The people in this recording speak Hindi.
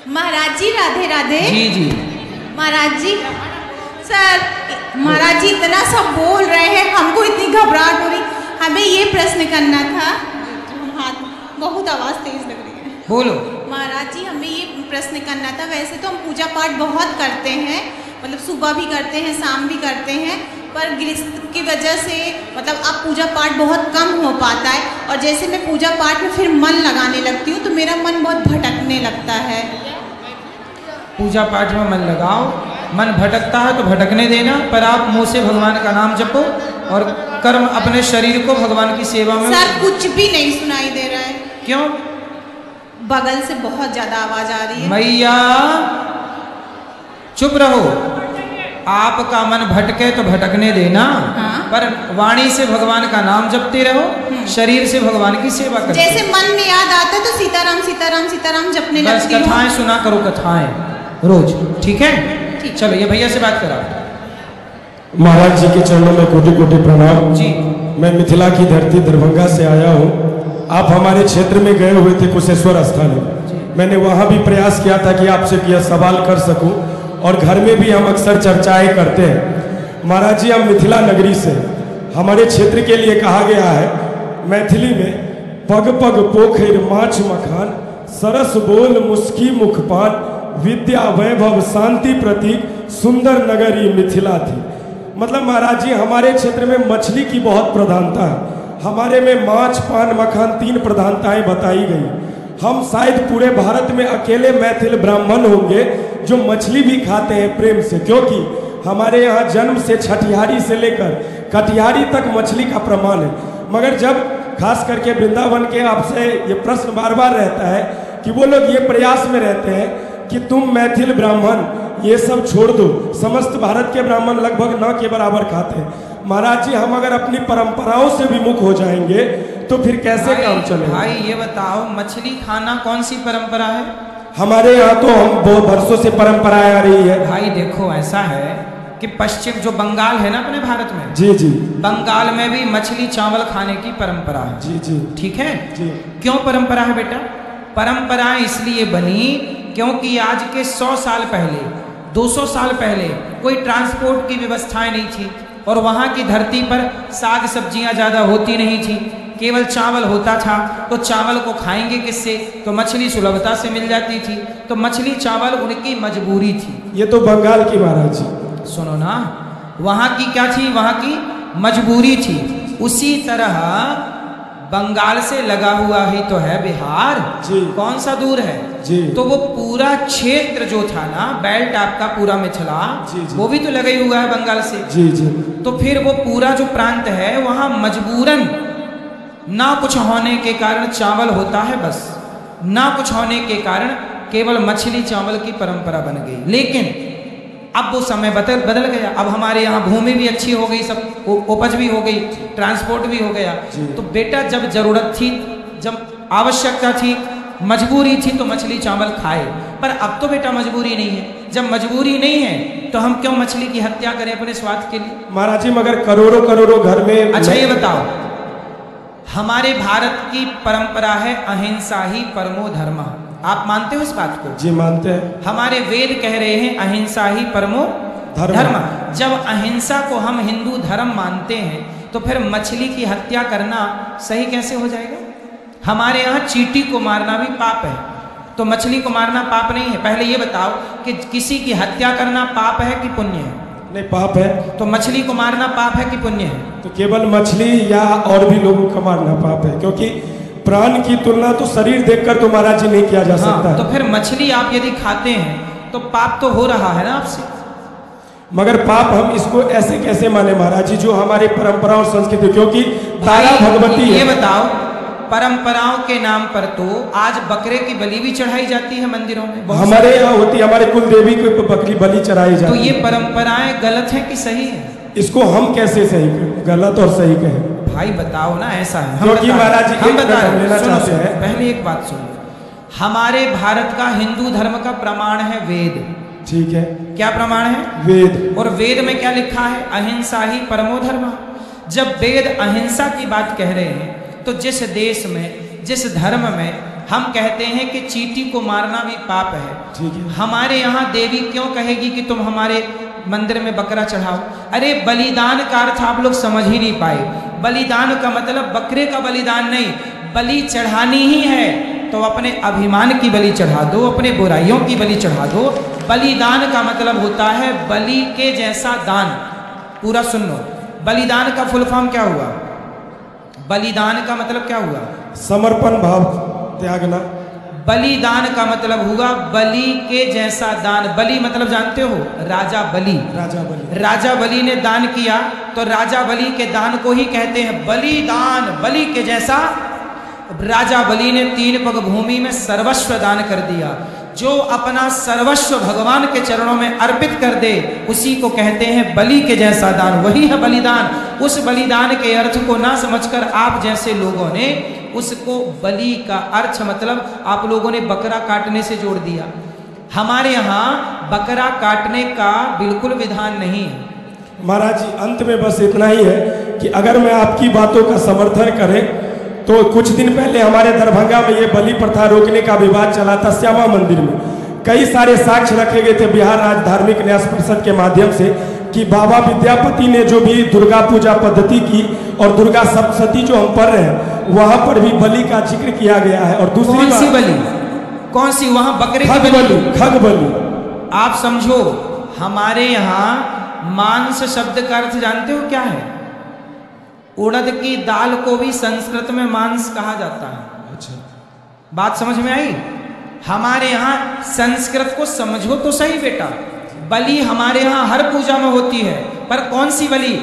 महाराज जी राधे राधे। जी जी महाराज जी, सर महाराज जी इतना सब बोल रहे हैं, हमको इतनी घबराहट हो रही, हमें ये प्रश्न करना था। हाथ बहुत आवाज़ तेज लग रही है। बोलो। महाराज जी हमें ये प्रश्न करना था, वैसे तो हम पूजा पाठ बहुत करते हैं, मतलब सुबह भी करते हैं शाम भी करते हैं, पर गृहस्थ की वजह से मतलब अब पूजा पाठ बहुत कम हो पाता है, और जैसे मैं पूजा पाठ में फिर मन लगाने लगती हूँ तो मेरा मन बहुत भटकने लगता है। पूजा पाठ में मन लगाओ, मन भटकता है तो भटकने देना, पर आप मुंह से भगवान का नाम जपो और कर्म अपने शरीर को भगवान की सेवा में। सर कुछ भी नहीं सुनाई दे रहा है। क्यों? बगल से बहुत ज्यादा आवाज आ रही है। मैया चुप रहो, आपका मन भटके तो भटकने देना। हाँ? पर वाणी से भगवान का नाम जपते रहो, शरीर से भगवान की सेवा करो। जैसे मन में याद आता है तो सीताराम सीताराम सीताराम जपने लगती हूँ। कथाएं सुना करो, कथाएं रोज, ठीक है? चलो ये भैया से बात करा। महाराज जी के चरणों में कोटि कोटि प्रणाम जी। मैं मिथिला की धरती दरभंगा से आया हूँ। आप हमारे क्षेत्र में गए हुए थे कुशेश्वर स्थान में, मैंने वहाँ भी प्रयास किया था कि आपसे यह सवाल कर सकूं, और घर में भी हम अक्सर चर्चाएं करते हैं। महाराज जी हम मिथिला नगरी से, हमारे क्षेत्र के लिए कहा गया है मैथिली में, पग पग पोखर माछ मखान, सरस बोल मुस्की मुखपान, विद्या वैभव शांति प्रतीक, सुंदर नगरी मिथिला थी। मतलब महाराज जी हमारे क्षेत्र में मछली की बहुत प्रधानता है, हमारे में माछ पान मखान 3 प्रधानताएं बताई गई। हम शायद पूरे भारत में अकेले मैथिल ब्राह्मण होंगे जो मछली भी खाते हैं प्रेम से, क्योंकि हमारे यहाँ जन्म से छठिहारी से लेकर कटिहारी तक मछली का प्रमाण है। मगर जब खास करके वृंदावन के आपसे ये प्रश्न बार बार रहता है कि वो लोग ये प्रयास में रहते हैं कि तुम मैथिल ब्राह्मण ये सब छोड़ दो, समस्त भारत के ब्राह्मण लगभग न के बराबर खाते हैं। महाराज जी हम अगर अपनी परंपराओं से विमुख हो जाएंगे तो फिर कैसे काम चलेगा? भाई ये बताओ, मछली खाना कौन सी परंपरा है? हमारे यहाँ तो हम बहुत वर्षों से परंपराएं आ रही है। भाई देखो ऐसा है कि पश्चिम जो बंगाल है ना अपने भारत में, जी जी, बंगाल में भी मछली चावल खाने की परंपरा है। जी जी, ठीक है जी। क्यों परंपरा है बेटा? परंपरा इसलिए बनी क्योंकि आज के 100 साल पहले 200 साल पहले कोई ट्रांसपोर्ट की व्यवस्थाएं नहीं थी, और वहाँ की धरती पर साग सब्जियां ज़्यादा होती नहीं थी, केवल चावल होता था। तो चावल को खाएंगे किससे? तो मछली सुलभता से मिल जाती थी, तो मछली चावल उनकी मजबूरी थी। ये तो बंगाल की महाराज जी, सुनो ना, वहाँ की क्या थी? वहाँ की मजबूरी थी। उसी तरह बंगाल से लगा हुआ ही तो है बिहार जी। कौन सा दूर है जी। तो वो पूरा क्षेत्र जो था ना, बेल्ट आपका पूरा मिथिला, जी, जी। वो भी तो लगा ही हुआ है बंगाल से। जी जी। तो फिर वो पूरा जो प्रांत है वहां मजबूरन ना कुछ होने के कारण चावल होता है, बस ना कुछ होने के कारण केवल मछली चावल की परंपरा बन गई। लेकिन अब वो समय बदल गया, अब हमारे यहाँ भूमि भी अच्छी हो गई, सब उपज भी हो गई, ट्रांसपोर्ट भी हो गया। तो बेटा जब जरूरत थी, जब आवश्यकता थी, मजबूरी थी तो मछली चावल खाए, पर अब तो बेटा मजबूरी नहीं है। जब मजबूरी नहीं है तो हम क्यों मछली की हत्या करें अपने स्वार्थ के लिए? महाराज जी मगर करोड़ों करोड़ों घर में। अच्छा ये बताओ, हमारे भारत की परंपरा है अहिंसा ही परमो धर्म। आप मानते हो इस बात को? जी मानते हैं। हमारे वेद कह रहे हैं अहिंसा ही परमो धर्म। जब अहिंसा को हम हिंदू धर्म मानते हैं तो फिर मछली की हत्या करना सही कैसे हो जाएगा? हमारे यहाँ चींटी को मारना भी पाप है, तो मछली को मारना पाप नहीं है? पहले ये बताओ कि किसी की हत्या करना पाप है कि पुण्य है? नहीं पाप है। तो मछली को मारना पाप है कि पुण्य है? तो केवल मछली या और भी लोगों को मारना पाप है, क्योंकि प्राण की तुलना तो शरीर देखकर तो महाराज जी नहीं किया जा सकता। तो फिर मछली आप यदि खाते हैं तो पाप तो हो रहा है ना आपसे। मगर पाप हम इसको ऐसे कैसे माने महाराज जी, जो हमारी परंपरा और संस्कृति, क्योंकि तारा भगवती ये बताओ, परंपराओं के नाम पर तो आज बकरे की बलि भी चढ़ाई जाती है मंदिरों में। हमारे यहाँ होती, हमारे कुल देवी को बकरी बलि चढ़ाई जाती है। तो ये परंपराएं गलत है कि सही है? इसको हम कैसे सही कहें, गलत और सही कहें? भाई बताओ ना, ऐसा है। क्योंकि महाराज जी हम बता लेना चाहते हैं। पहले एक बात सुनो, हमारे भारत का हिंदू धर्म का प्रमाण है वेद। ठीक है। क्या प्रमाण है? वेद। और वेद में क्या लिखा है? अहिंसा ही परमो धर्म। जब वेद अहिंसा की बात कह रहे हैं तो जिस देश में, जिस धर्म में हम कहते हैं कि चींटी को मारना भी पाप है। ठीक है। हमारे यहाँ देवी क्यों कहेगी कि तुम हमारे मंदिर में बकरा चढ़ाओ? अरे बलिदान का अर्थ आप लोग समझ ही नहीं पाए। बलिदान का मतलब बकरे का बलिदान नहीं, बलि चढ़ानी ही है तो अपने अभिमान की बलि चढ़ा दो, अपने बुराइयों की बलि चढ़ा दो। बलिदान का मतलब होता है बलि के जैसा दान। पूरा सुन लो, बलिदान का फुल फॉर्म क्या हुआ? बलिदान का मतलब क्या हुआ? समर्पण भाव, त्यागना। बलिदान का मतलब हुआ बलि के जैसा दान। बलि मतलब जानते हो? राजा बलि। राजा बलि। राजा बलि ने दान किया तो राजा बलि के दान को ही कहते हैं बलिदान। बलि के जैसा। राजा बलि ने 3 पग भूमि में सर्वस्व दान कर दिया। जो अपना सर्वस्व भगवान के चरणों में अर्पित कर दे उसी को कहते हैं बलि के जैसा दान, वही है बलिदान। उस बलिदान के अर्थ को ना समझकर आप जैसे लोगों ने उसको बलि का अर्थ मतलब आप लोगों ने बकरा काटने से जोड़ दिया। हमारे यहाँ बकरा काटने का बिल्कुल विधान नहीं है। महाराज जी अंत में बस इतना ही है कि अगर मैं आपकी बातों का समर्थन करें तो कुछ दिन पहले हमारे दरभंगा में ये बलि प्रथा रोकने का विवाद चला था श्यामा मंदिर में। कई सारे साक्ष्य रखे गए थे बिहार राज्य धार्मिक न्यास परिषद के माध्यम से कि बाबा विद्यापति ने जो भी दुर्गा पूजा पद्धति की और दुर्गा सप्तशती जो हम पढ़ रहे हैं वहां पर भी बलि का जिक्र किया गया है। और दूसरी कौन सी बलि? कौन सी? वहां बकरे की बलि। खग बलि। आप समझो, हमारे यहाँ मांस शब्द का अर्थ जानते हो क्या है? उड़द की दाल को भी संस्कृत में मांस कहा जाता है। अच्छा, बात समझ में आई? हमारे यहाँ संस्कृत को समझो तो सही बेटा। बलि हमारे यहाँ हर पूजा में होती है, पर कौन सी बलि?